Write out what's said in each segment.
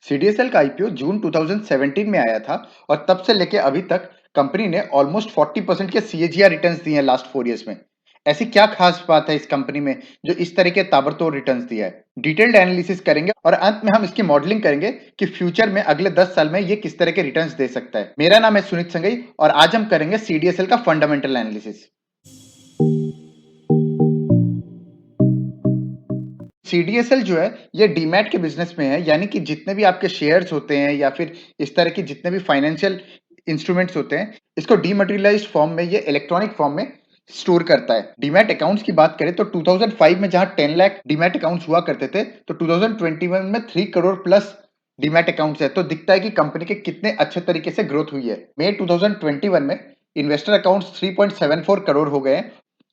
CDSL का IPO जून 2017 में आया था और तब से लेके अभी तक कंपनी ने ऑलमोस्ट 40% के सीएजीआर रिटर्न्स दिए हैं लास्ट 4 इयर्स में। ऐसी क्या खास बात है इस कंपनी में जो इस तरह के ताबड़तोड़ रिटर्न्स दिया है? डिटेल्ड एनालिसिस करेंगे और अंत में हम इसकी मॉडलिंग करेंगे कि फ्यूचर में अगले 10 साल में ये किस तरह के रिटर्न्स दे सकता है। मेरा नाम है सुनीत संगई और आज हम करेंगे सीडीएसएल का फंडामेंटल एनालिसिस। सीडीएसएल जो है ये डीमैट के बिजनेस में है, यानी कि जितने भी आपके शेयर्स होते हैं या फिर इस तरह के जितने भी फाइनेंशियल इंस्ट्रूमेंट्स होते हैं, इसको डीमटेरियलाइज्ड फॉर्म में ये इलेक्ट्रॉनिक फॉर्म में स्टोर करता है। डीमैट अकाउंट्स की बात करें तो 2005 में जहां 10 लाख डीमैट अकाउंट्स हुआ करते थे, तो 2021 में 3 करोड़ प्लस डीमैट अकाउंट्स है। तो दिखता है कि कंपनी के कितने अच्छे तरीके से ग्रोथ हुई है। मई 2021 में इन्वेस्टर अकाउंट्स 3.74 करोड़ हो गए हैं।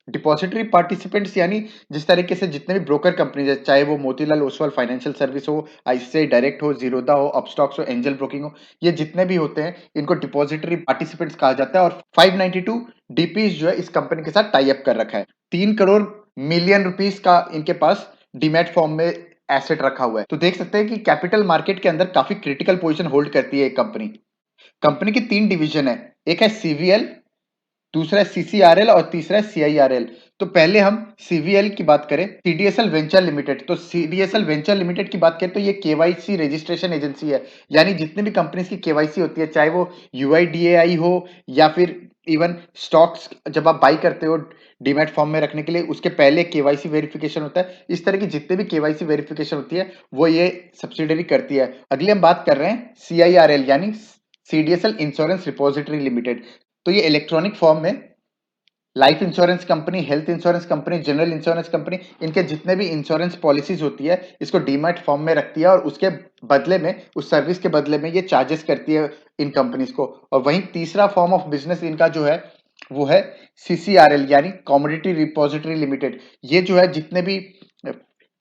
डिपॉजिटरी पार्टिसिपेंट्स यानी जिस तरीके से जितने भी ब्रोकर कंपनीज है, चाहे वो मोतीलाल ओसवाल फाइनेंशियल सर्विस हो, आईसीआई डायरेक्ट हो, जीरोधा हो, अपस्टॉक्स हो, एंजल ब्रोकिंग हो, ये जितने भी होते हैं इनको डिपॉजिटरी पार्टिसिपेंट्स कहा जाता है। और 592 डीपीज जो है इस कंपनी के साथ टाई अप कर रखा है। 3 करोड़ मिलियन रुपीस का इनके पास डीमैट फॉर्म में एसेट रखा हुआ है। तो देख सकते हैं कि कैपिटल मार्केट के अंदर काफी क्रिटिकल पोजीशन होल्ड करती है एक कंपनी। कंपनी की 3 डिवीजन है, एक है सीवीएल, दूसरा है सीसीआरएल और तीसरा है सीआईआरएल। तो पहले हम सीवीएल की बात करें, सीडीएसएल वेंचर लिमिटेड। तो सीडीएसएल वेंचर लिमिटेड की बात करें तो ये केवाईसी रजिस्ट्रेशन एजेंसी है, यानी जितने भी कंपनीज की केवाईसी होती है, चाहे वो यूआईडीएआई हो या फिर इवन स्टॉक्स जब आप बाई करते हो डीमैट फॉर्म में रखने के लिए, उसके पहले केवाईसी वेरिफिकेशन होता है। इस तरह की जितने भी केवाईसी वेरिफिकेशन होती है वो ये सब्सिडरी करती है। अगले हम बात कर रहे हैं सीआईआरएल यानी सीडीएसएल इंश्योरेंस रिपोजिटरी लिमिटेड। तो ये इलेक्ट्रॉनिक फॉर्म में life insurance company, health insurance company, general insurance company, इनके जितने भी इंश्योरेंस पॉलिसीज होती है इसको डीमैट फॉर्म में रखती है और उसके बदले में, उस सर्विस के बदले में ये चार्जेस करती है इन कंपनीज को। और वहीं तीसरा फॉर्म ऑफ बिजनेस इनका जो है वो है सीसीआरएल यानी कमोडिटी रिपोजिटरी लिमिटेड। ये जो है जितने भी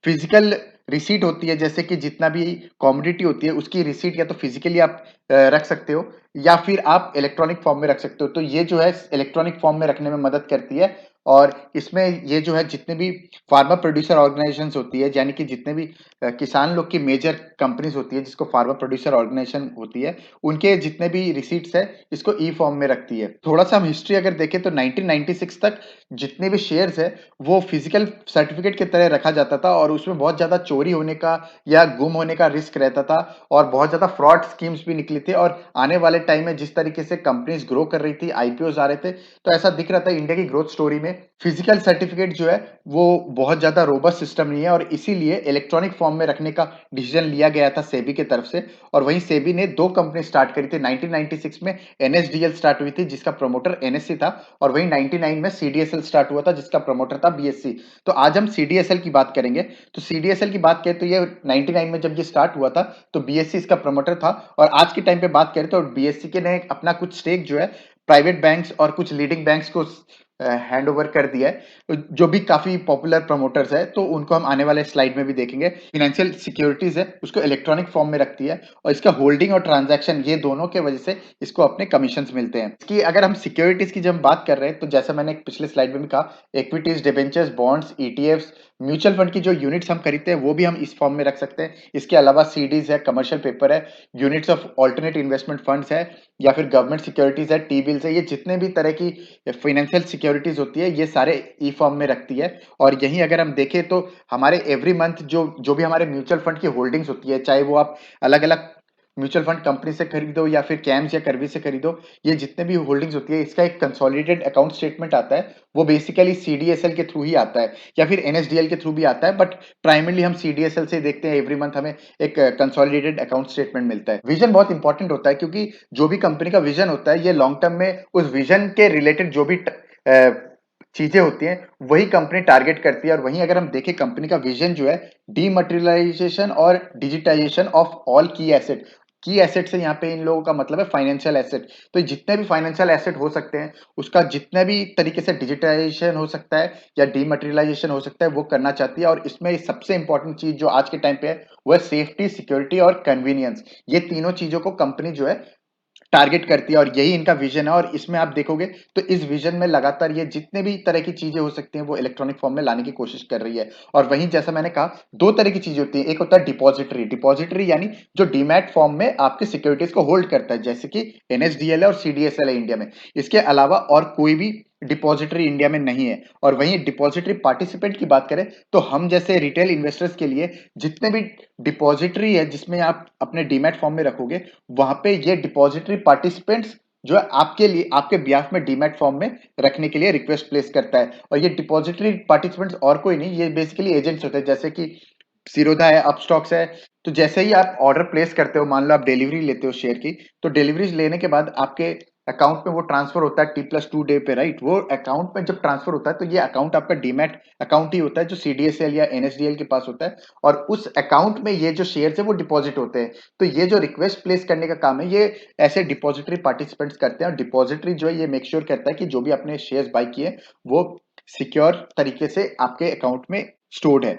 फिजिकल रिसीट होती है, जैसे कि जितना भी कमोडिटी होती है उसकी रिसीट या तो फिजिकली आप रख सकते हो या फिर आप इलेक्ट्रॉनिक फॉर्म में रख सकते हो। तो ये जो है इलेक्ट्रॉनिक फॉर्म में रखने में मदद करती है। और इसमें ये जो है जितने भी फार्मर प्रोड्यूसर ऑर्गेनाइजेशंस होती है, यानी कि जितने भी किसान लोग की मेजर कंपनीज होती है जिसको फार्मर प्रोड्यूसर ऑर्गेनाइजेशन होती है, उनके जितने भी रिसीट्स है इसको ई फॉर्म में रखती है। थोड़ा सा हम हिस्ट्री अगर देखें तो 1996 तक जितने भी शेयर्स है वो फिजिकल सर्टिफिकेट की तरह रखा जाता था और उसमें बहुत ज्यादा चोरी होने का या गुम होने का रिस्क रहता था और बहुत ज्यादा फ्रॉड स्कीम्स भी निकली थी। और आने वाले टाइम में जिस तरीके से कंपनीज ग्रो कर रही थी, आईपीओ आ रहे थे, तो ऐसा दिख रहा था इंडिया की ग्रोथ स्टोरी में फिजिकल सर्टिफिकेट जो है वो बहुत ज्यादा रोबस्ट सिस्टम नहीं है और इसीलिए इलेक्ट्रॉनिक फॉर्म में रखने का डिसीजन लिया गया था सेबी की तरफ से। और वहीं सेबी ने 2 कंपनी स्टार्ट करी थी। 1996 में एनएसडीएल स्टार्ट हुई थी जिसका प्रमोटर एनएससी था और वहीं 99 में सीडीएसएल स्टार्ट हुआ था जिसका प्रमोटर था बीएससी। तो आज हम सीडीएसएल की बात करेंगे। तो सीडीएसएल की बात करें तो ये 99 में जब ये स्टार्ट हुआ था तो बीएससी इसका प्रमोटर था। और आज के टाइम पे बात करें तो बीएससी के ने अपना कुछ स्टेक जो है प्राइवेट बैंक्स और कुछ लीडिंग बैंक्स को हैंड ओवर कर दिया है, जो भी काफी पॉपुलर प्रमोटर्स है। तो उनको हम आने वाले स्लाइड में भी देखेंगे। फिनेंशियल सिक्योरिटीज है उसको इलेक्ट्रॉनिक फॉर्म में रखती है और इसका होल्डिंग और ट्रांजैक्शन ये दोनों के वजह से इसको अपने कमीशन मिलते हैं। इसकी अगर हम सिक्योरिटीज की जब बात कर रहे हैं तो जैसा मैंने पिछले स्लाइड में भी कहा, equities, debentures, bonds, ETFs, mutual fund की जो यूनिट्स हम खरीदते हैं वो भी हम इस फॉर्म में रख सकते हैं। इसके अलावा सीडीज है, कमर्शियल पेपर है, units of alternate investment funds है या फिर गवर्नमेंट सिक्योरिटीज है, टी बिल्स है, ये जितने भी तरह की फाइनेंशियल सिक्योरिटीज होती है ये सारे ई फॉर्म में रखती है। और यहीं अगर हम देखें तो हमारे एवरी मंथ जो जो भी हमारे म्यूचुअल फंड की होल्डिंग्स होती है, चाहे वो आप अलग अलग म्यूचुअल फंड कंपनी से खरीदो या फिर कैम्स या करवी से खरीदो, ये जितने भी होल्डिंग्स होती है इसका एक कंसोलिडेटेड अकाउंट स्टेटमेंट आता है। वो बेसिकली सीडीएसएल के थ्रू ही आता है या फिर एनएसडीएल के थ्रू भी आता है, बट प्राइमरली हम सीडीएसएल से देखते हैं। एवरी मंथ हमें एक कंसोलिडेटेड अकाउंट स्टेटमेंट मिलता है। विजन बहुत इंपॉर्टेंट होता है क्योंकि जो भी कंपनी का विजन होता है ये लॉन्ग टर्म में उस विजन के रिलेटेड जो भी चीजें होती हैं वही कंपनी टारगेट करती है। और वहीं अगर हम देखें कंपनी का विजन जो है डीमटेरियलाइजेशन और डिजिटाइजेशन ऑफ ऑल की एसेट से यहाँ पे इन लोगों का मतलब है फाइनेंशियल एसेट। तो जितने भी फाइनेंशियल एसेट हो सकते हैं उसका जितने भी तरीके से डिजिटाइजेशन हो सकता है या डीमटेरियलाइजेशन हो सकता है वो करना चाहती है। और इसमें सबसे इंपॉर्टेंट चीज जो आज के टाइम पे है वो है सेफ्टी, सिक्योरिटी और कन्वीनियंस। ये तीनों चीजों को कंपनी जो है टारगेट करती है और यही इनका विजन है। और इसमें आप देखोगे तो इस विजन में लगातार ये जितने भी तरह की चीजें हो सकती हैं वो इलेक्ट्रॉनिक फॉर्म में लाने की कोशिश कर रही है। और वहीं जैसा मैंने कहा, दो तरह की चीजें होती है, एक होता है डिपॉजिटरी। डिपॉजिटरी यानी जो डीमैट फॉर्म में आपके सिक्योरिटीज को होल्ड करता है, जैसे कि एनएसडीएल है और सीडीएसएल है इंडिया में। इसके अलावा और कोई भी डिपॉजिटरी इंडिया में नहीं है। और वहीं डिपॉजिटरी पार्टिसिपेंट की बात करें तो हम जैसे रिटेल इन्वेस्टर्स के लिए जितने भी डिपॉजिटरी है जिसमें आप अपने डीमैट फॉर्म में रखोगे, वहां पे ये डिपॉजिटरी पार्टिसिपेंट्स जो है आपके लिए आपके ब्याह में डीमैट फॉर्म में रखने के लिए रिक्वेस्ट प्लेस करता है। और ये डिपॉजिटरी पार्टिसिपेंट्स और कोई नहीं, ये बेसिकली एजेंट्स होते हैं, जैसे कि सीरोधा है, अपस्टॉक्स है। तो जैसे ही आप ऑर्डर प्लेस करते हो, मान लो आप डिलीवरी लेते हो शेयर की, तो डिलीवरीज लेने के बाद आपके अकाउंट में वो ट्रांसफर होता है T+2 डे पे, राइट। वो अकाउंट में जब ट्रांसफर होता है तो ये अकाउंट आपका डीमैट अकाउंट ही होता है जो सीडीएसएल या एनएसडीएल के पास होता है। और उस अकाउंट में ये जो शेयर है वो डिपॉजिट होते हैं। तो ये जो रिक्वेस्ट प्लेस करने का काम है, ये ऐसे डिपॉजिटरी पार्टिसिपेंट्स करते हैं। और डिपॉजिटरी जो है ये मेक श्योर करता है कि जो भी आपने शेयर बाय किए वो सिक्योर तरीके से आपके अकाउंट में स्टोर्ड है।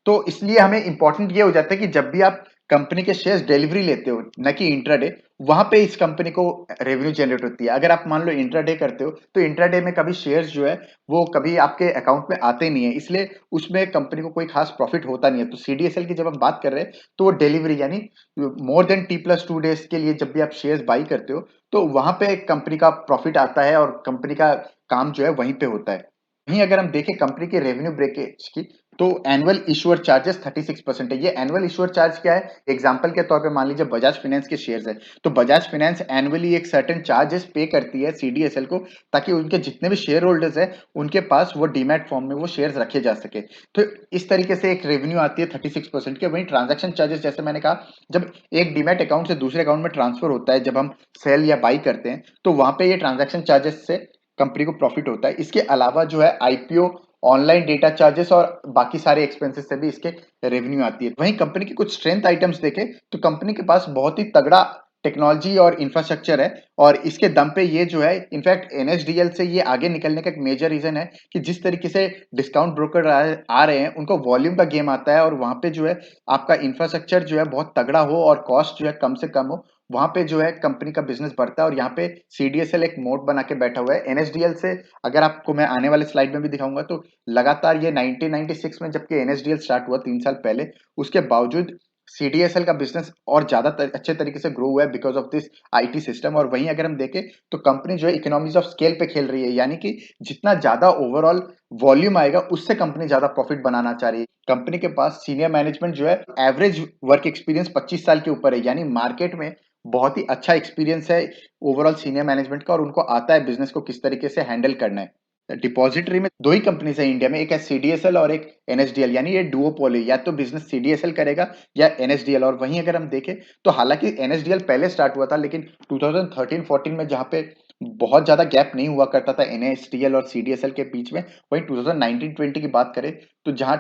तो इसलिए हमें इंपॉर्टेंट ये हो जाता है कि जब भी आप कंपनी के शेयर्स डिलीवरी लेते हो, न कि इंट्राडे, वहां पे इस कंपनी को रेवेन्यू जनरेट होती है। अगर आप मान लो इंट्राडे करते हो तो इंट्राडे में कभी शेयर्स जो है वो कभी आपके अकाउंट में आते नहीं है, इसलिए उसमें कंपनी को कोई खास प्रॉफिट होता नहीं है। तो सीडीएसएल की जब हम बात कर रहे हैं तो वो डिलीवरी यानी मोर देन T+2 डेज के लिए जब भी आप शेयर्स बाई करते हो तो वहां पे कंपनी का प्रॉफिट आता है और कंपनी का काम जो है वहीं पे होता है। वहीं अगर हम देखें कंपनी के रेवेन्यू ब्रेकेज की, तो एनुअल इशुअर चार्जेस 36% है। ये एनुअल इशुअर चार्ज क्या है? एग्जांपल के तौर पे मान लीजिए बजाज फाइनेंस के शेयर्स है, तो बजाज फाइनेंस एनुअली एक सर्टेन चार्जेस पे करती है सीडीएसएल को, ताकि उनके जितने भी शेयर होल्डर्स है उनके पास वो डीमैट फॉर्म में वो शेयर्स रखे जा सके। तो इस तरीके से एक रेवेन्यू आती है 36% के। वहीं ट्रांजेक्शन चार्जेस, जैसे मैंने कहा, जब एक डीमैट अकाउंट से दूसरे अकाउंट में ट्रांसफर होता है, जब हम सेल या बाई करते हैं, तो वहां पे ये ट्रांजेक्शन चार्जेस से कंपनी को प्रॉफिट होता है। इसके अलावा जो है आईपीओ, ऑनलाइन डेटा चार्जेस और बाकी सारे एक्सपेंसेस से भी इसके रेवेन्यू आती है। वहीं कंपनी के कुछ स्ट्रेंथ आइटम्स देखें तो कंपनी के पास बहुत ही तगड़ा टेक्नोलॉजी और इंफ्रास्ट्रक्चर है। और इसके दम पे ये जो है इनफैक्ट एनएसडीएल से ये आगे निकलने का एक मेजर रीजन है कि जिस तरीके से डिस्काउंट ब्रोकर आ रहे हैं, उनको वॉल्यूम का गेम आता है। और वहां पे जो है आपका इंफ्रास्ट्रक्चर जो है बहुत तगड़ा हो और कॉस्ट जो है कम से कम हो, वहां पे जो है कंपनी का बिजनेस बढ़ता है। और यहाँ पे सीडीएसएल एक मोड बना के बैठा हुआ है एनएसडीएल से। अगर आपको मैं आने वाले स्लाइड में भी दिखाऊंगा तो लगातार ये 1996 में जबकि एनएसडीएल स्टार्ट हुआ 3 साल पहले, उसके बावजूद सीडीएसएल का बिजनेस और ज्यादा अच्छे तरीके से ग्रो हुआ है because of this IT system. और वहीं अगर हम देखें तो कंपनी जो है इकोनॉमीज ऑफ स्केल पे खेल रही है, यानी कि जितना ज्यादा ओवरऑल वॉल्यूम आएगा उससे कंपनी ज्यादा प्रॉफिट बनाना चाह रही है। कंपनी के पास सीनियर मैनेजमेंट जो है एवरेज वर्क एक्सपीरियंस 25 साल के ऊपर है, यानी मार्केट में बहुत ही अच्छा एक्सपीरियंस है ओवरऑल सीनियर मैनेजमेंट का, और उनको आता है बिजनेस को किस तरीके से हैंडल करना है। डिपॉजिटरी में दो ही कंपनीज है इंडिया में, एक है सीडीएसएल और एक एनएसडीएल, यानी ये डुओपोली, या तो बिजनेस सीडीएसएल करेगा या एनएसडीएल। और वहीं अगर हम देखें तो हालांकि एनएसडीएल पहले स्टार्ट हुआ था, लेकिन 2013-14 में जहां पे बहुत ज्यादा गैप नहीं हुआ करता था एनएसडीएल और सीडीएसएल के बीच में, वहीं 2019-20 की बात करें तो जहां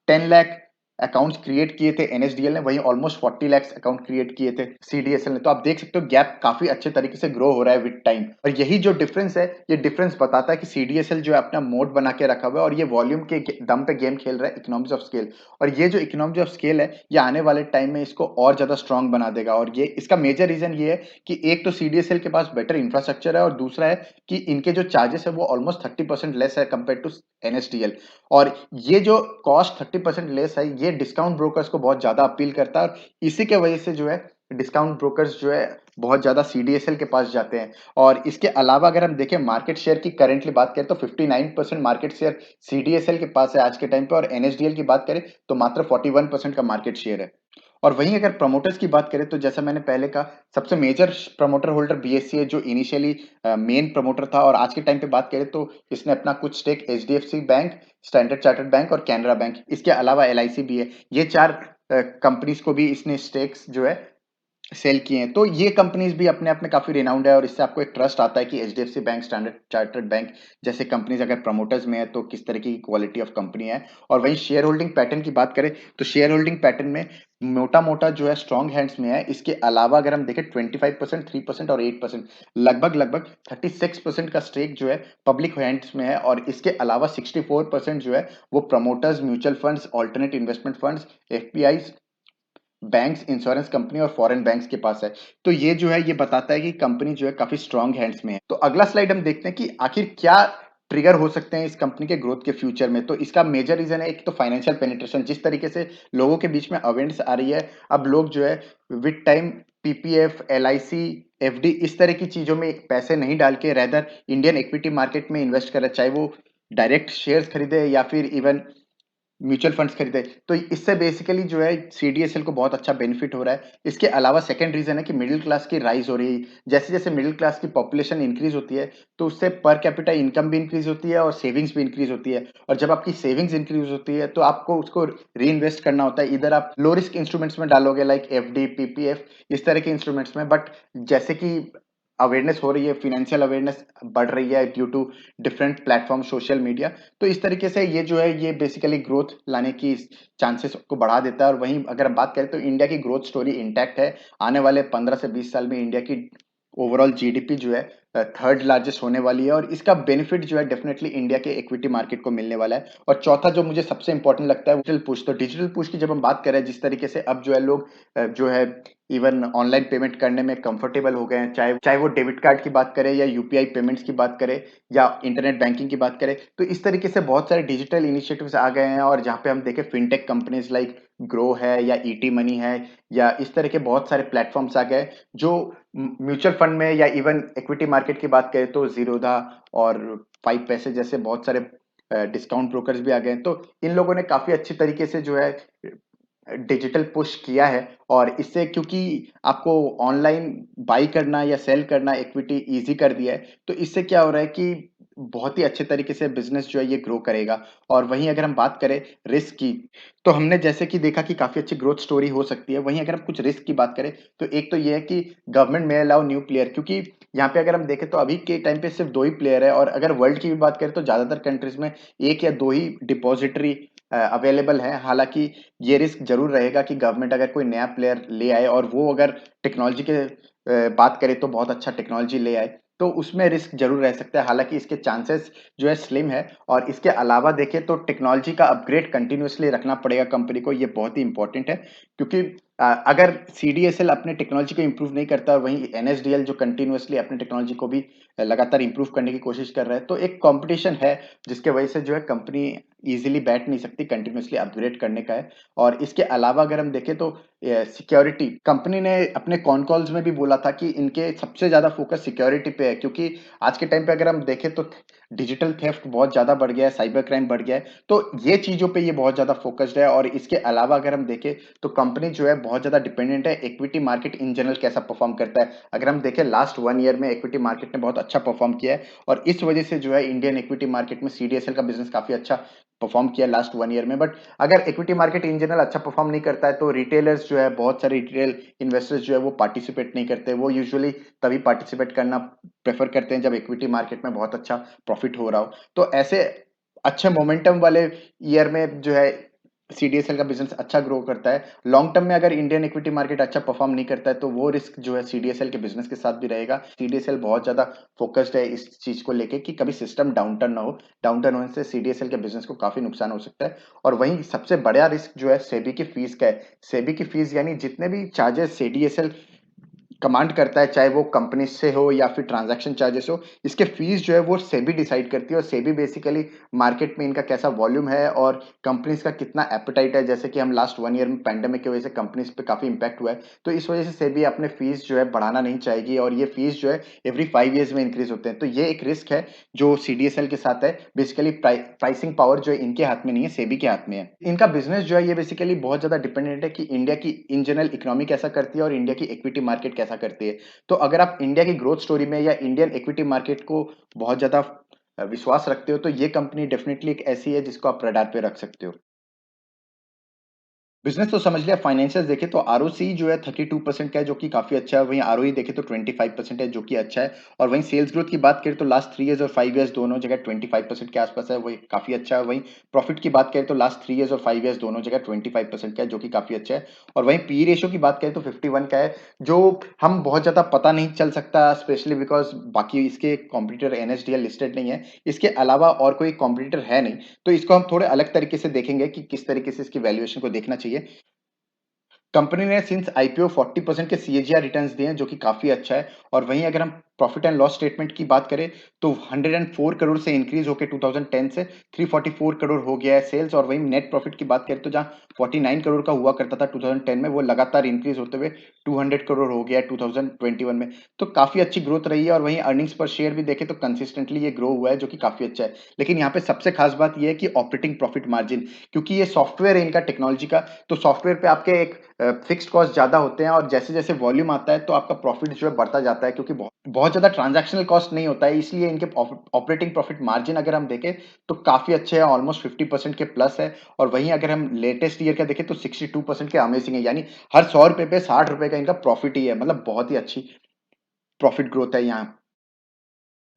10 लाख अकाउंट्स क्रिएट किए थे एनएसडीएल ने, वहीं ऑलमोस्ट 40 लाख अकाउंट क्रिएट किए थे सीडीएसएल ने। तो आप देख सकते हो गैप काफी अच्छे तरीके से ग्रो हो रहा है विद टाइम। और यही जो डिफरेंस है, ये डिफरेंस बताता है कि सीडीएसएल जो है अपना मोड बना के रखा हुआ है और ये वॉल्यूम के दम पे गेम खेल रहा है, इकोनॉमिक्स ऑफ स्केल। और ये जो इकोनॉमिक्स ऑफ स्केल है, ये आने वाले टाइम में इसको और ज्यादा स्ट्रांग बना देगा। और ये इसका मेजर रीजन ये है कि एक तो सीडीएसएल के पास बेटर इंफ्रास्ट्रक्चर है, और दूसरा है कि इनके जो चार्जेस है वो ऑलमोस्ट 30% लेस है कंपेयर टू एनएसडीएल। और ये जो कॉस्ट 30% लेस है, ये डिस्काउंट ब्रोकर्स को बहुत ज्यादा अपील करता है। और इसी के वजह से जो है डिस्काउंट ब्रोकर्स जो है बहुत ज्यादा सीडीएसएल के पास जाते हैं। और इसके अलावा अगर हम देखें मार्केट शेयर की करेंटली बात करें तो 59% मार्केट शेयर सीडीएसएल के पास है आज के टाइम पे, और एनएसडीएल की बात करें तो मात्र 41% का मार्केट शेयर है। और वहीं अगर प्रमोटर्स की बात करें तो जैसा मैंने पहले कहा, सबसे मेजर प्रमोटर होल्डर बीएससी है, जो इनिशियली मेन प्रमोटर था। और आज के टाइम पे बात करें तो इसने अपना कुछ stake HDFC bank, standard chartered bank और कैनरा बैंक, इसके अलावा एलआईसी भी है। ये चार कंपनीज को भी इसने स्टेक्स जो है सेल किए हैं। तो ये कंपनीज भी अपने आप में काफी रिनाउंड है, और इससे आपको एक ट्रस्ट आता है कि HDFC bank, standard chartered bank जैसे कंपनीज अगर प्रमोटर्स में है तो किस तरीके की क्वालिटी ऑफ कंपनी है। और वहीं शेयर होल्डिंग पैटर्न की बात करें तो शेयर होल्डिंग पैटर्न में मोटा मोटा जो है स्ट्रॉन्ग हैंड्स में है। इसके अलावा अगर हम देखें 25%, 3% और 8%, लगभग लगभग 36% का स्टेक जो है पब्लिक हैंड्स में है। और इसके अलावा 64% जो है वो promoters, mutual funds, alternate investment funds, FPI banks, insurance company और फॉरेन बैंक्स के पास है। तो ये जो है ये बताता है कि कंपनी जो है काफ़ी स्ट्रॉन्ग हैंड्स में है। तो अगला स्लाइड हम देखते हैं कि आखिर क्या ट्रिगर हो सकते हैं इस कंपनी के ग्रोथ के फ्यूचर में। तो इसका मेजर रीज़न है एक तो फाइनेंशियल पेनिट्रेशन, जिस तरीके से लोगों के बीच में अवेयरनेस आ रही है, अब लोग जो है with time PPF, LIC, FD इस तरह की चीज़ों में पैसे नहीं डाल के रेदर इंडियन इक्विटी मार्केट में इन्वेस्ट कर रहे हैं, चाहे वो डायरेक्ट शेयर्स खरीदे या फिर इवन म्यूचुअल फंड्स खरीदे। तो इससे बेसिकली जो है सीडीएसएल को बहुत अच्छा बेनिफिट हो रहा है। इसके अलावा सेकंड रीज़न है कि मिडिल क्लास की राइज़ हो रही है। जैसे-जैसे मिडिल क्लास की पॉपुलेशन इंक्रीज़ होती है, तो उससे पर कैपिटा इनकम भी इंक्रीज़ होती है और सेविंग्स भी इंक्रीज़ होती है। और जब आपकी सेविंग्स इंक्रीज़ होती है, तो आपको उसको रीइन्वेस्ट करना होता है। इधर आप लो रिस्क इंस्ट्रूमेंट्स में डालोगे लाइक एफडी, पीपीएफ इस तरह के इंस्ट्रूमेंट्स में। बट जैसे कि अवेयरनेस हो रही है, फाइनेंशियल अवेयरनेस बढ़ रही है due to different platform, social media, तो इस तरीके से ये जो है ये बेसिकली ग्रोथ लाने की चांसेस को बढ़ा देता है। और वहीं अगर हम बात करें तो इंडिया की ग्रोथ स्टोरी इंटैक्ट है। आने वाले 15 से 20 साल में इंडिया की ओवरऑल जीडीपी जो है थर्ड लार्जेस्ट होने वाली है और इसका बेनिफिट जो है डेफिनेटली इंडिया के इक्विटी मार्केट को मिलने वाला है। और चौथा जो मुझे सबसे इंपॉर्टेंट लगता है डिजिटल पुश। तो डिजिटल पुश की जब हम बात करें जिस तरीके से अब जो है लोग जो है इवन ऑनलाइन पेमेंट करने में कंफर्टेबल हो गए हैं, चाहे चाहे वो डेबिट कार्ड की बात करें या यूपीआई पेमेंट्स की बात करें या इंटरनेट बैंकिंग की बात करें, तो इस तरीके से बहुत सारे डिजिटल इनिशिएटिव्स आ गए हैं। और जहाँ पे हम देखें फिनटेक कंपनीज लाइक ग्रो है या ईटी मनी है या इस तरह के बहुत सारे प्लेटफॉर्म्स आ गए जो म्यूचुअल फंड में या इवन इक्विटी मार्केट की बात करें तो जीरोधा और 5 पैसे जैसे बहुत सारे डिस्काउंट ब्रोकर्स भी आ गए हैं। तो इन लोगों ने काफी अच्छी तरीके से जो है डिजिटल पुश किया है। और इससे क्योंकि आपको ऑनलाइन बाई करना या सेल करना इक्विटी इजी कर दिया है, तो इससे क्या हो रहा है कि बहुत ही अच्छे तरीके से बिजनेस जो है ये ग्रो करेगा। और वहीं अगर हम बात करें रिस्क की, तो हमने जैसे कि देखा कि काफी अच्छी ग्रोथ स्टोरी हो सकती है। वहीं अगर हम कुछ रिस्क की बात करें तो एक तो ये है कि गवर्नमेंट में अलाउ न्यू प्लेयर, क्योंकि यहाँ पे अगर हम देखें तो अभी के टाइम पे सिर्फ दो ही प्लेयर है। और अगर वर्ल्ड की भी बात करें तो ज्यादातर कंट्रीज में एक या दो ही डिपॉजिटरी अवेलेबल है। हालांकि ये रिस्क जरूर रहेगा कि गवर्नमेंट अगर कोई नया प्लेयर ले आए और वो अगर टेक्नोलॉजी के बात करें तो बहुत अच्छा टेक्नोलॉजी ले आए, तो उसमें रिस्क जरूर रह सकता है। हालांकि इसके चांसेस जो है स्लिम है। और इसके अलावा देखें तो टेक्नोलॉजी का अपग्रेड कंटिन्यूअसली रखना पड़ेगा कंपनी को, ये बहुत ही इंपॉर्टेंट है। क्योंकि अगर सीडीएसएल अपने टेक्नोलॉजी को इंप्रूव नहीं करता और वहीं एनएसडीएल जो कंटिन्यूअसली अपने टेक्नोलॉजी को भी लगातार इंप्रूव करने की कोशिश कर रहा है, तो एक कंपटीशन है जिसके वजह से जो है कंपनी इजीली बैठ नहीं सकती, कंटिन्यूअसली अपग्रेड करने का है। और इसके अलावा अगर हम देखें तो सिक्योरिटी, कंपनी ने अपने कॉन कॉल्स में भी बोला था कि इनके सबसे ज्यादा फोकस सिक्योरिटी पे है। क्योंकि आज के टाइम पे अगर हम देखें तो डिजिटल थेफ्ट बहुत ज्यादा बढ़ गया है, साइबर क्राइम बढ़ गया है, तो ये चीजों पे ये बहुत ज्यादा फोकस्ड है। और इसके अलावा अगर हम देखें तो कंपनी जो है बहुत ज्यादा डिपेंडेंट है इक्विटी मार्केट इन जनरल कैसा परफॉर्म करता है। अगर हम देखें लास्ट 1 ईयर में इक्विटी मार्केट ने बहुत अच्छा परफॉर्म किया है और इस वजह से जो है इंडियन इक्विटी मार्केट में सीडीएसएल का बिजनेस काफी अच्छा परफॉर्म किया लास्ट 1 ईयर में। बट अगर इक्विटी मार्केट इन जनरल अच्छा परफॉर्म नहीं करता है तो रिटेलर्स जो है, बहुत सारे रिटेल इन्वेस्टर्स जो है वो पार्टिसिपेट नहीं करते। वो यूजुअली तभी पार्टिसिपेट करना प्रेफर करते हैं जब इक्विटी मार्केट में बहुत अच्छा प्रॉफिट हो रहा हो। तो ऐसे अच्छे मोमेंटम वाले ईयर में जो है सीडीएसएल का बिजनेस अच्छा ग्रो करता है। लॉन्ग टर्म में अगर इंडियन इक्विटी मार्केट अच्छा परफॉर्म नहीं करता है तो वो रिस्क जो है सीडीएसएल के बिजनेस के साथ भी रहेगा। सीडीएसएल बहुत ज्यादा फोकस्ड है इस चीज को लेके कि कभी सिस्टम डाउनटर्न ना हो। डाउनटर्न होने से सीडीएसएल के बिजनेस को काफी नुकसान हो सकता है। और वहीं सबसे बड़ा रिस्क जो है सेबी की फीस का है। सेबी की फीस यानी जितने भी चार्जेस सीडीएसएल कमांड करता है, चाहे वो कंपनी से हो या फिर ट्रांजैक्शन चार्जेस हो, इसके फीस जो है वो सेबी डिसाइड करती है। और सेबी बेसिकली मार्केट में इनका कैसा वॉल्यूम है और कंपनीज का कितना एपेटाइट है। जैसे कि हम लास्ट 1 ईयर में पैंडेमिक की वजह से कंपनीज पे काफी इंपैक्ट हुआ है, तो इस वजह से सेबी अपने फीस जो है बढ़ाना नहीं चाहेगी। और ये फीस जो है एवरी 5 ईयर्स में इंक्रीज होते हैं। तो ये एक रिस्क है जो सीडीएसएल के साथ है। बेसिकली प्राइसिंग पावर जो है इनके हाथ में नहीं है, सेबी के हाथ में है। इनका बिजनेस जो है ये बेसिकली बहुत ज्यादा डिपेंडेंट है कि इंडिया की इन जनरल इकोनॉमी कैसा करती है और इंडिया की इक्विटी मार्केट कैसा करती है। तो अगर आप इंडिया की ग्रोथ स्टोरी में या इंडियन इक्विटी मार्केट को बहुत ज्यादा विश्वास रखते हो तो ये कंपनी डेफिनेटली एक ऐसी है जिसको आप रडार पे रख सकते हो। बिजनेस तो समझ लिया। फाइनेंशियल देखें तो आरओसी जो है 32% का है जो कि काफी अच्छा है। वहीं आरओई देखें तो 25% है जो कि अच्छा है। और वहीं सेल्स ग्रोथ की बात करें तो लास्ट 3 इयर्स और 5 इयर्स दोनों जगह 25% के आसपास है, वही काफी अच्छा है। वहीं प्रॉफिट की बात करें तो लास्ट 3 इयर्स और 5 इयर्स दोनों जगह 25% का है जो कि काफी अच्छा है। और वहीं पी रेशियो की बात करें तो 51 का है, जो हम बहुत ज्यादा पता नहीं चल सकता स्पेशली बिकॉज बाकी इसके कॉम्पिटिटर एनएसडीएल लिस्टेड नहीं है। इसके अलावा और कोई कॉम्पिटिटर है नहीं, तो इसको हम थोड़े अलग तरीके से देखेंगे कि किस तरीके से इसकी वैल्यूएशन को देखना चाहिए। कंपनी ने सिंस आईपीओ 40% के सीएजीआर रिटर्न्स दिए हैं जो कि काफी अच्छा है। और वहीं अगर हम प्रॉफिट एंड लॉस स्टेटमेंट की बात करें तो 104 करोड़ से इंक्रीज होकर 2010 से 344 करोड़ हो गया है सेल्स। और वहीं नेट प्रॉफिट की बात करें तो जहां 49 करोड़ का हुआ करता था 2010 में, वो लगातार इंक्रीज होते हुए 200 करोड़ हो गया है 2021 में। तो काफी अच्छी ग्रोथ रही है। और वहीं अर्निंग्स पर शेयर भी देखें तो कंसिस्टेंटली ये ग्रो हुआ है जो कि काफी अच्छा है। लेकिन यहाँ पे सबसे खास बात यह है कि ऑपरेटिंग प्रॉफिट मार्जिन, क्योंकि ये सॉफ्टवेयर है इनका टेक्नोलॉजी का, तो सॉफ्टवेयर पे आपके एक फिक्स्ड कॉस्ट ज्यादा होते हैं और जैसे जैसे वॉल्यूम आता है तो आपका प्रॉफिट जो है बढ़ता जाता है, क्योंकि बहुत बहुत ज्यादा ट्रांजैक्शनल कॉस्ट नहीं होता है, इसलिए इनके ऑपरेटिंग प्रॉफिट मार्जिन अगर हम देखें तो काफी अच्छे हैं, ऑलमोस्ट 50% के प्लस है। और वहीं अगर हम लेटेस्ट ईयर का देखें तो 62% के अमेजिंग है, यानी हर 100 रुपए पे 60 रुपए का इनका प्रॉफिट ही है, मतलब बहुत ही अच्छी प्रॉफिट ग्रोथ है यहाँ।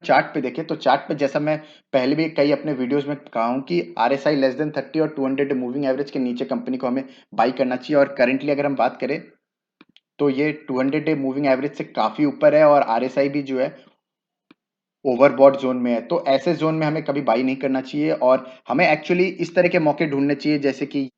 चार्ट पे देखें तो चार्ट पे जैसा मैं पहले भी कई अपने वीडियोस में कहा हूं कि आरएसआई लेस देन 30 और 200 मूविंग एवरेज के नीचे कंपनी को हमें बाई करना चाहिए। और करंटली अगर हम बात करें तो ये 200 डे मूविंग एवरेज से काफी ऊपर है और आरएसआई भी जो है ओवरबॉट जोन में है। तो ऐसे जोन में हमें कभी बाई नहीं करना चाहिए और हमें एक्चुअली इस तरह के मौके ढूंढने चाहिए जैसे कि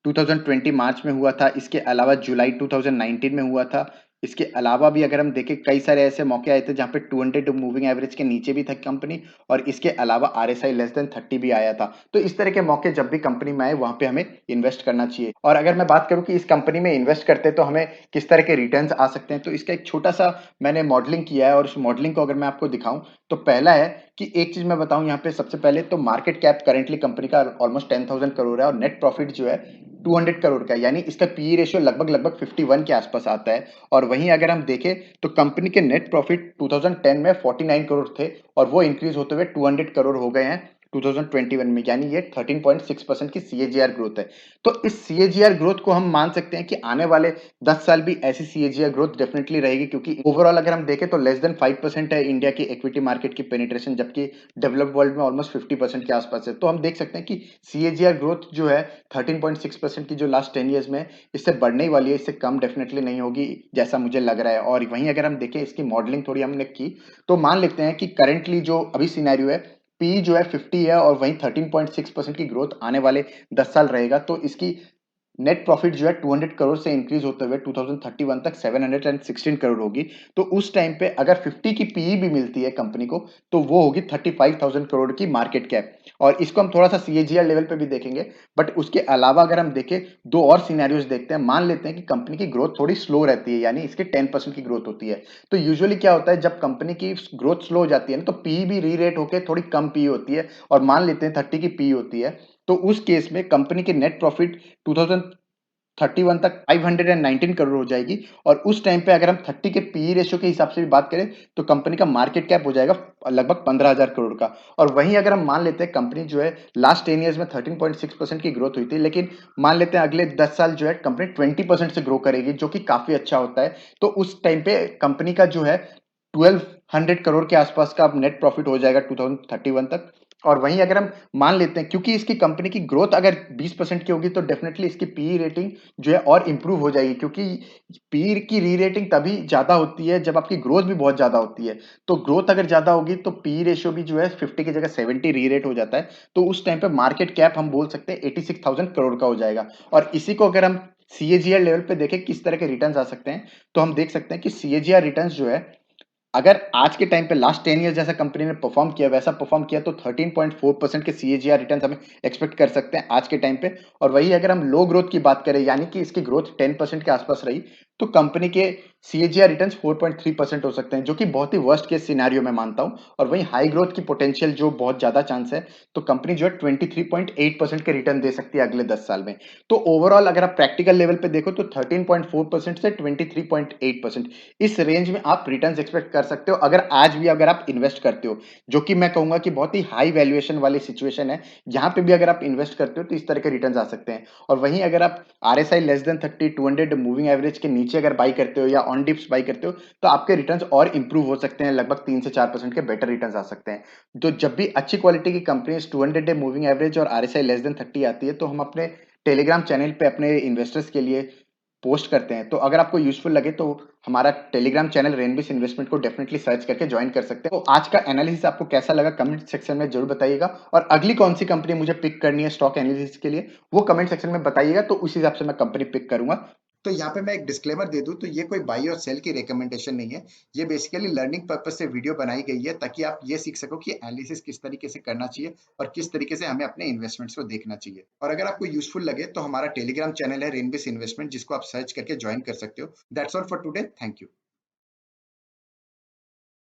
2020 मार्च में हुआ था, इसके अलावा जुलाई 2019 में हुआ था। इसके अलावा भी अगर हम देखें कई सारे ऐसे मौके आए थे जहाँ पे 200 मूविंग एवरेज के नीचे भी था कंपनी, और इसके अलावा आरएसआई लेस देन 30 भी आया था। तो इस तरह के मौके जब भी कंपनी में आए वहां पे हमें इन्वेस्ट करना चाहिए। और अगर मैं बात करूं कि इस कंपनी में इन्वेस्ट करते तो हमें किस तरह के रिटर्न्स आ सकते हैं, तो इसका एक छोटा सा मैंने मॉडलिंग किया है और उस मॉडलिंग को अगर मैं आपको दिखाऊं तो पहला है कि एक चीज मैं बताऊं यहाँ पे, सबसे पहले तो मार्केट कैप करेंटली कंपनी का ऑलमोस्ट 10,000 करोड़ है और नेट प्रॉफिट जो है 200 करोड़ का है, यानी इसका पीई रेशियो लगभग लगभग 51 के आसपास आता है। और वहीं अगर हम देखें तो कंपनी के नेट प्रॉफिट 2010 में 49 करोड़ थे और वो इंक्रीज होते हुए 200 करोड़ हो गए हैं 2021 में, यानी ये 13.6% की सीएजीआर ग्रोथ है। तो इस सीएजीआर ग्रोथ को हम मान सकते हैं कि आने वाले 10 साल भी ऐसी सीएजीआर ग्रोथ डेफिनेटली रहेगी, क्योंकि ओवरऑल अगर हम देखें तो लेस देन 5% है इंडिया की इक्विटी मार्केट की पेनिट्रेशन, जबकि डेवलप्ड वर्ल्ड में ऑलमोस्ट 50% के आसपास है। तो हम देख सकते हैं कि सीएजीआर ग्रोथ जो है 13.6% की जो लास्ट 10 ईयर्स में, इससे बढ़ने ही वाली है, इससे कम डेफिनेटली नहीं होगी जैसा मुझे लग रहा है। और वहीं अगर हम देखें इसकी मॉडलिंग थोड़ी हमने की तो मान लेते हैं कि करंटली जो अभी सिनेरियो है, पी जो है 50 है और वहीं 13.6% की ग्रोथ आने वाले 10 साल रहेगा, तो इसकी नेट प्रॉफिट जो है 200 करोड़ से इंक्रीज होते हुए 2031 तक 716 करोड़ होगी। तो उस टाइम पे अगर 50 की पीई भी मिलती है कंपनी को तो वो होगी 35,000 करोड़ की मार्केट कैप। और इसको हम थोड़ा सा सीएजीआर लेवल पे भी देखेंगे, बट उसके अलावा अगर हम देखें दो और सिनेरियोज देखते हैं। मान लेते हैं कि कंपनी की ग्रोथ थोड़ी स्लो रहती है, यानी इसकी 10% की ग्रोथ होती है। तो यूजुअली क्या होता है, जब कंपनी की ग्रोथ स्लो हो जाती है ना, तो पी भी री रेट होकर थोड़ी कम पी होती है और मान लेते हैं 30 की पी होती है। तो उस केस में कंपनी की नेट प्रॉफिट 2031 तक 519 करोड़ हो जाएगी। और उस टाइम पे अगर हम 30 के पीई रेशियो के हिसाब से भी बात करें तो कंपनी का मार्केट कैप हो जाएगा लगभग 15,000 करोड़ का। और वहीं अगर हम मान लेते हैं कंपनी जो है लास्ट 10 ईयर्स में 13.6% की ग्रोथ हुई थी, लेकिन मान लेते हैं अगले 10 साल जो है कंपनी 20% से ग्रो करेगी, जो कि काफी अच्छा होता है। तो उस टाइम पे कंपनी का जो है 1200 करोड़ के आसपास का अब नेट प्रॉफिट हो जाएगा 2031 तक। और वहीं अगर हम मान लेते हैं, क्योंकि इसकी कंपनी की ग्रोथ अगर 20% की होगी तो डेफिनेटली इसकी पीई रेटिंग जो है और इंप्रूव हो जाएगी, क्योंकि पीई की री रेटिंग तभी ज्यादा होती है जब आपकी ग्रोथ भी बहुत ज्यादा होती है। तो ग्रोथ अगर ज्यादा होगी तो पीई रेशियो भी जो है 50 की जगह 70 री रेट हो जाता है। तो उस टाइम पे मार्केट कैप हम बोल सकते हैं 86,000 करोड़ का हो जाएगा। और इसी को अगर हम सीएजीआर लेवल पे देखें किस तरह के रिटर्न आ सकते हैं, तो हम देख सकते हैं कि सीएजीआर रिटर्न जो है अगर आज के टाइम पे लास्ट 10 ईयर जैसा कंपनी ने परफॉर्म किया वैसा परफॉर्म किया तो 13.4% के सीएजीआर रिटर्न्स हम एक्सपेक्ट कर सकते हैं आज के टाइम पे। और वही अगर हम लो ग्रोथ की बात करें, यानी कि इसकी ग्रोथ 10% के आसपास रही, तो कंपनी के सीएजीआर रिटर्न्स 4.3% हो सकते हैं, जो कि बहुत ही वर्स्ट केस सिनेरियो में मानता हूं। और वहीं हाई ग्रोथ की पोटेंशियल जो बहुत ज्यादा चांस है, तो कंपनी जो है 23.8% के रिटर्न दे सकती है अगले 10 साल में। तो ओवरऑल अगर आप प्रैक्टिकल लेवल पे देखो तो 13.4% से 23.8% इस रेंज में आप रिटर्न्स एक्सपेक्ट कर सकते हो अगर आज भी अगर आप इन्वेस्ट करते हो, जो कि मैं कहूंगा कि बहुत ही हाई वैल्यूएशन वाली सिचुएशन है। यहाँ पे भी अगर आप इन्वेस्ट करते हो तो इस तरह के रिटर्न्स आ सकते हैं। और वहीं अगर आप RSI less than 30 200 moving average के नीचे अगर बाई करते हो या ऑन डिप्स बाई करते हो तो आपके रिटर्न्स और इंप्रूव हो सकते हैं, लगभग 3 से 4% के बेटर रिटर्न्स आ सकते हैं। तो जब भी अच्छी क्वालिटी की कंपनीज 200 डे मूविंग एवरेज और आरएसआई लेस देन 30 आती है तो हम अपने टेलीग्राम चैनल पे अपने इन्वेस्टर्स के लिए पोस्ट करते हैं। तो अगर आपको यूज़फुल लगे तो हमारा टेलीग्राम चैनल रेनबिस इन्वेस्टमेंट को डेफिनिटली सर्च करके जॉइन कर सकते हैं। तो आज का एनालिसिस आपको कैसा लगा कमेंट सेक्शन में ज़रूर बताइएगा और अगली कौन-सी कंपनी मुझे पिक करनी है स्टॉक एनालिसिस के लिए, वो कमेंट सेक्शन में बताइएगा तो उस हिसाब से मैं कंपनी पिक करूँगा। तो यहाँ पे मैं एक डिस्क्लेमर दे दूं तो ये कोई बाई और सेल की रिकमेंडेशन नहीं है। ये बेसिकली लर्निंग पर्पज से वीडियो बनाई गई है ताकि आप ये सीख सको कि एनालिसिस किस तरीके से करना चाहिए और किस तरीके से हमें अपने इन्वेस्टमेंट्स को देखना चाहिए। और अगर आपको यूजफुल लगे तो हमारा टेलीग्राम चैनल है रेनबिस इन्वेस्टमेंट जिसको आप सर्च करके ज्वाइन कर सकते हो। That's all for today. Thank you.